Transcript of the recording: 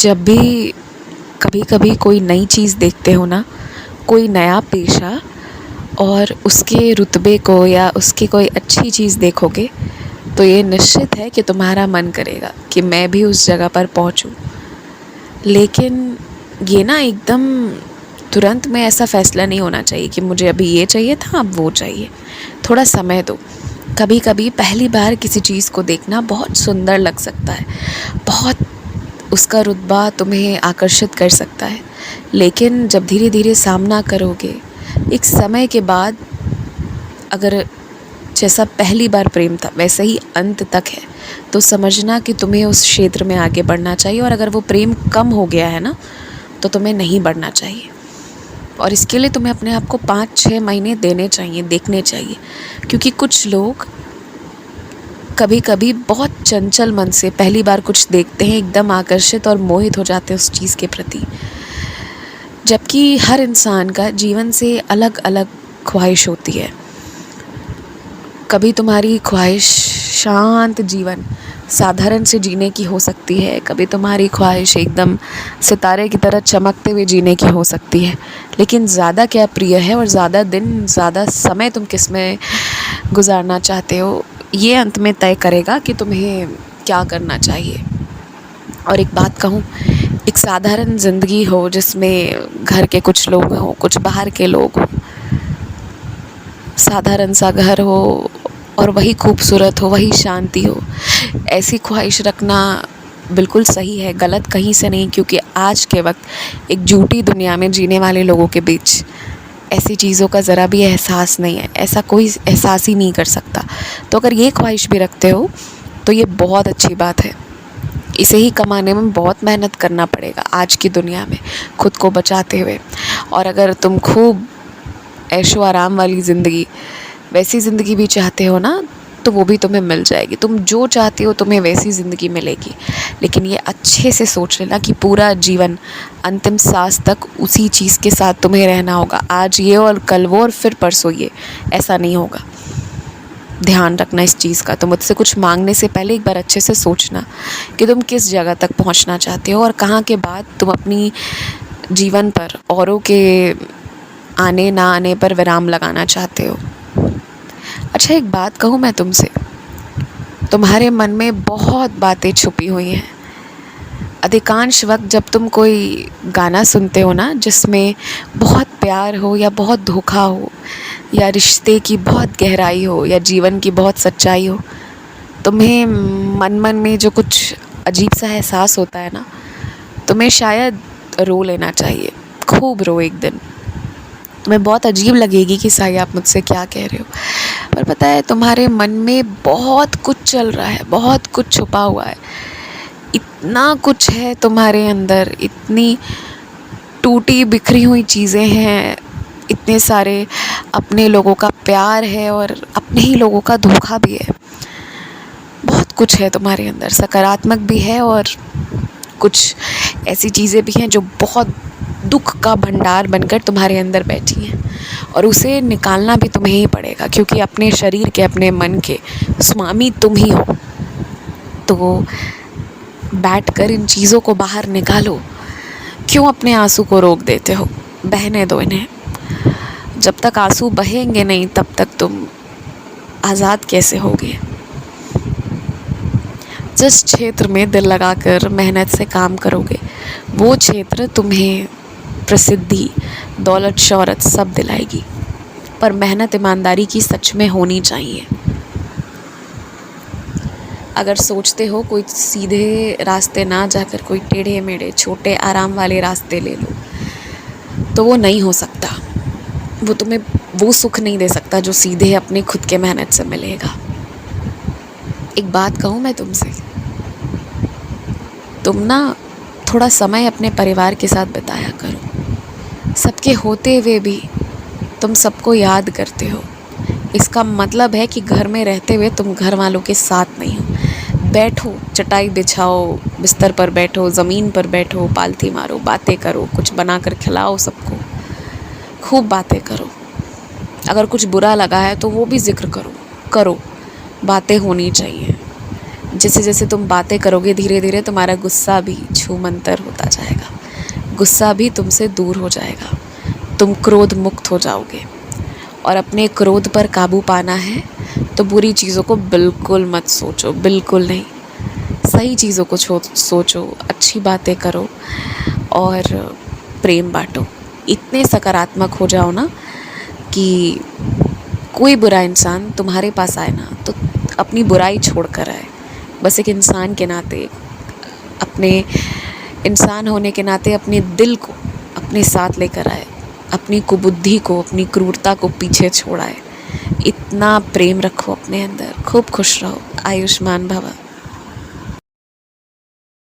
जब भी कभी कभी कोई नई चीज़ देखते हो ना, कोई नया पेशा, और उसके रुतबे को या उसकी कोई अच्छी चीज़ देखोगे, तो ये निश्चित है कि तुम्हारा मन करेगा कि मैं भी उस जगह पर पहुंचूं। लेकिन ये ना एकदम तुरंत में ऐसा फ़ैसला नहीं होना चाहिए कि मुझे अभी ये चाहिए था, अब वो चाहिए। थोड़ा समय दो। कभी कभी पहली बार किसी चीज़ को देखना बहुत सुंदर लग सकता है, बहुत उसका रुतबा तुम्हें आकर्षित कर सकता है। लेकिन जब धीरे धीरे सामना करोगे, एक समय के बाद, अगर जैसा पहली बार प्रेम था वैसे ही अंत तक है, तो समझना कि तुम्हें उस क्षेत्र में आगे बढ़ना चाहिए। और अगर वो प्रेम कम हो गया है ना, तो तुम्हें नहीं बढ़ना चाहिए। और इसके लिए तुम्हें अपने आप को 5-6 महीने देने चाहिए, देखने चाहिए। क्योंकि कुछ लोग कभी कभी बहुत चंचल मन से पहली बार कुछ देखते हैं, एकदम आकर्षित और मोहित हो जाते हैं उस चीज़ के प्रति। जबकि हर इंसान का जीवन से अलग अलग ख्वाहिश होती है। कभी तुम्हारी ख्वाहिश शांत जीवन, साधारण से जीने की हो सकती है, कभी तुम्हारी ख्वाहिश एकदम सितारे की तरह चमकते हुए जीने की हो सकती है। लेकिन ज़्यादा क्या प्रिय है और ज़्यादा दिन, ज़्यादा समय तुम किस में गुजारना चाहते हो, ये अंत में तय करेगा कि तुम्हें क्या करना चाहिए। और एक बात कहूँ, एक साधारण ज़िंदगी हो जिसमें घर के कुछ लोग हों, कुछ बाहर के लोग हों, साधारण सा घर हो और वही खूबसूरत हो, वही शांति हो, ऐसी ख्वाहिश रखना बिल्कुल सही है, गलत कहीं से नहीं। क्योंकि आज के वक्त एक झूठी दुनिया में जीने वाले लोगों के बीच ऐसी चीज़ों का ज़रा भी एहसास नहीं है, ऐसा कोई एहसास ही नहीं कर सकता। तो अगर ये ख्वाहिश भी रखते हो तो ये बहुत अच्छी बात है। इसे ही कमाने में बहुत मेहनत करना पड़ेगा आज की दुनिया में, खुद को बचाते हुए। और अगर तुम खूब ऐशो आराम वाली ज़िंदगी, वैसी ज़िंदगी भी चाहते हो ना, तो वो भी तुम्हें मिल जाएगी। तुम जो चाहते हो तुम्हें वैसी ज़िंदगी मिलेगी। लेकिन ये अच्छे से सोच लेना कि पूरा जीवन, अंतिम सांस तक उसी चीज़ के साथ तुम्हें रहना होगा। आज ये और कल वो और फिर परसों ये, ऐसा नहीं होगा। ध्यान रखना इस चीज़ का। तो मुझसे कुछ मांगने से पहले एक बार अच्छे से सोचना कि तुम किस जगह तक पहुंचना चाहते हो और कहाँ के बाद तुम अपनी जीवन पर औरों के आने ना आने पर विराम लगाना चाहते हो। अच्छा, एक बात कहूँ मैं तुमसे, तुम्हारे मन में बहुत बातें छुपी हुई हैं। अधिकांश वक्त जब तुम कोई गाना सुनते हो ना, जिसमें बहुत प्यार हो या बहुत धोखा हो या रिश्ते की बहुत गहराई हो या जीवन की बहुत सच्चाई हो, तुम्हें मन मन में जो कुछ अजीब सा एहसास होता है ना, तुम्हें शायद रो लेना चाहिए। खूब रो एक दिन। तुम्हें बहुत अजीब लगेगी कि साई आप मुझसे क्या कह रहे हो, पर पता है तुम्हारे मन में बहुत कुछ चल रहा है, बहुत कुछ छुपा हुआ है। इतना कुछ है तुम्हारे अंदर, इतनी टूटी बिखरी हुई चीज़ें हैं, इतने सारे अपने लोगों का प्यार है और अपने ही लोगों का धोखा भी है। बहुत कुछ है तुम्हारे अंदर, सकारात्मक भी है और कुछ ऐसी चीज़ें भी हैं जो बहुत दुख का भंडार बनकर तुम्हारे अंदर बैठी हैं। और उसे निकालना भी तुम्हें ही पड़ेगा, क्योंकि अपने शरीर के, अपने मन के स्वामी तुम ही हो। तो बैठकर इन चीज़ों को बाहर निकालो। क्यों अपने आंसू को रोक देते हो? बहने दो इन्हें। जब तक आंसू बहेंगे नहीं तब तक तुम आज़ाद कैसे होगे? जिस क्षेत्र में दिल लगाकर मेहनत से काम करोगे, वो क्षेत्र तुम्हें प्रसिद्धि, दौलत, शौहरत सब दिलाएगी। पर मेहनत ईमानदारी की सच में होनी चाहिए। अगर सोचते हो कोई सीधे रास्ते ना जाकर कोई टेढ़े मेढ़े छोटे आराम वाले रास्ते ले लो, तो वो नहीं हो सकता। वो तुम्हें वो सुख नहीं दे सकता जो सीधे अपने खुद के मेहनत से मिलेगा। एक बात कहूँ मैं तुमसे, तुम ना थोड़ा समय अपने परिवार के साथ बिताया करो। सबके होते हुए भी तुम सबको याद करते हो। इसका मतलब है कि घर में रहते हुए तुम घर वालों के साथ नहीं हो। बैठो, चटाई बिछाओ, बिस्तर पर बैठो, ज़मीन पर बैठो, पालथी मारो, बातें करो, कुछ बनाकर खिलाओ सबको, खूब बातें करो। अगर कुछ बुरा लगा है तो वो भी जिक्र करो, बातें होनी चाहिए। जैसे जैसे तुम बातें करोगे धीरे धीरे तुम्हारा गुस्सा भी छूमंतर होता जाएगा, गुस्सा भी तुमसे दूर हो जाएगा, तुम क्रोध मुक्त हो जाओगे। और अपने क्रोध पर काबू पाना है तो बुरी चीज़ों को बिल्कुल मत सोचो, बिल्कुल नहीं। सही चीज़ों को सोचो, अच्छी बातें करो और प्रेम बांटो। इतने सकारात्मक हो जाओ ना कि कोई बुरा इंसान तुम्हारे पास आए ना तो अपनी बुराई छोड़ कर आए, बस एक इंसान के नाते, अपने इंसान होने के नाते अपने दिल को अपने साथ लेकर आए, अपनी कुबुद्धि को, अपनी क्रूरता को पीछे छोड़ाए। इतना प्रेम रखो अपने अंदर। खूब खुश रहो। आयुष्मान भव।